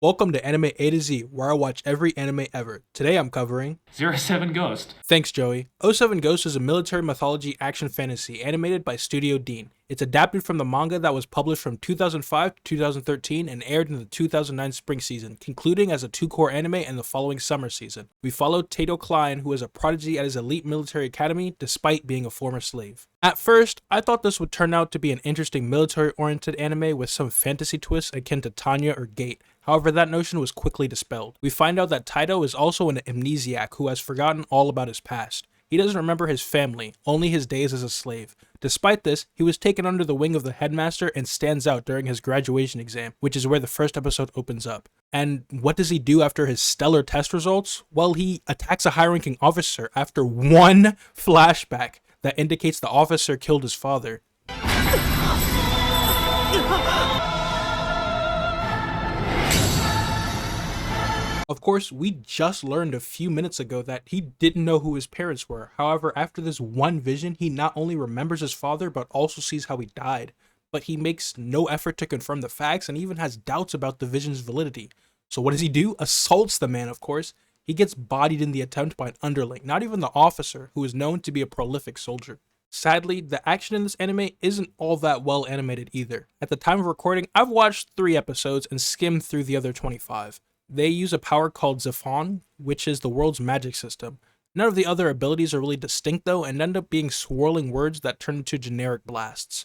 Welcome to Anime A to Z, where I watch every anime ever. Today I'm covering 07 Ghost. Thanks, Joey. 07 Ghost is a military mythology action fantasy animated by Studio Dean. It's adapted from the manga that was published from 2005 to 2013 and aired in the 2009 spring season, concluding as a two-cour anime in the following summer season. We follow Tato Klein, who is a prodigy at his elite military academy despite being a former slave. At first, I thought this would turn out to be an interesting military-oriented anime with some fantasy twists akin to Tanya or Gate. However, that notion was quickly dispelled. We find out that Taito is also an amnesiac who has forgotten all about his past. He doesn't remember his family, only his days as a slave. Despite this, he was taken under the wing of the headmaster and stands out during his graduation exam, which is where the first episode opens up. And what does he do after his stellar test results? Well, he attacks a high-ranking officer after one flashback that indicates the officer killed his father. Of course, we just learned a few minutes ago that he didn't know who his parents were. However, after this one vision, he not only remembers his father, but also sees how he died. But he makes no effort to confirm the facts and even has doubts about the vision's validity. So what does he do? Assaults the man, of course. He gets bodied in the attempt by an underling, not even the officer, who is known to be a prolific soldier. Sadly, the action in this anime isn't all that well animated either. At the time of recording, I've watched 3 episodes and skimmed through the other 25. They use a power called Zephon, which is the world's magic system. None of the other abilities are really distinct though, and end up being swirling words that turn into generic blasts.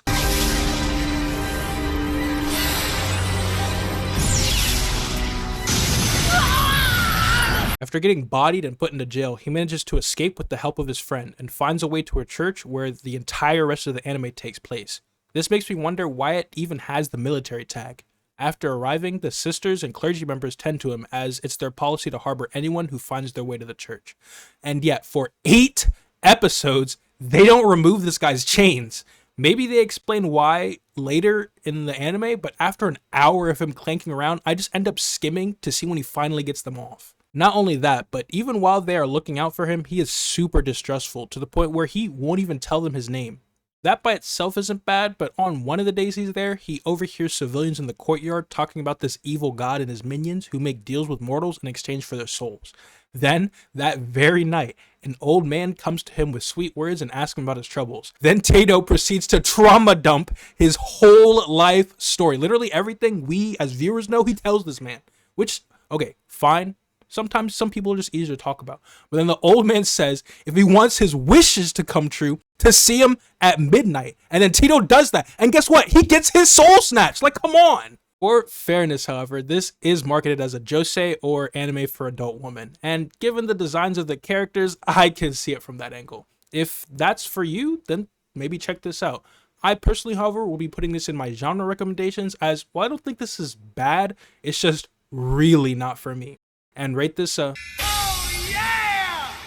After getting bodied and put into jail, he manages to escape with the help of his friend and finds a way to a church where the entire rest of the anime takes place. This makes me wonder why it even has the military tag. After arriving, the sisters and clergy members tend to him as it's their policy to harbor anyone who finds their way to the church. And yet, for 8 episodes, they don't remove this guy's chains. Maybe they explain why later in the anime, but after an hour of him clanking around, I just end up skimming to see when he finally gets them off. Not only that, but even while they are looking out for him, he is super distrustful to the point where he won't even tell them his name. That by itself isn't bad, but on one of the days he's there, he overhears civilians in the courtyard talking about this evil god and his minions who make deals with mortals in exchange for their souls. Then, that very night, an old man comes to him with sweet words and asks him about his troubles. Then Tato proceeds to trauma dump his whole life story. Literally everything we as viewers know, he tells this man. Which, okay, fine. Sometimes some people are just easier to talk about. But then the old man says if he wants his wishes to come true, to see him at midnight. And then Tito does that. And guess what? He gets his soul snatched. Like, come on. For fairness, however, this is marketed as a josei or anime for adult women. And given the designs of the characters, I can see it from that angle. If that's for you, then maybe check this out. I personally, however, will be putting this in my genre recommendations as, well, I don't think this is bad. It's just really not for me. And rate this out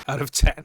of 10.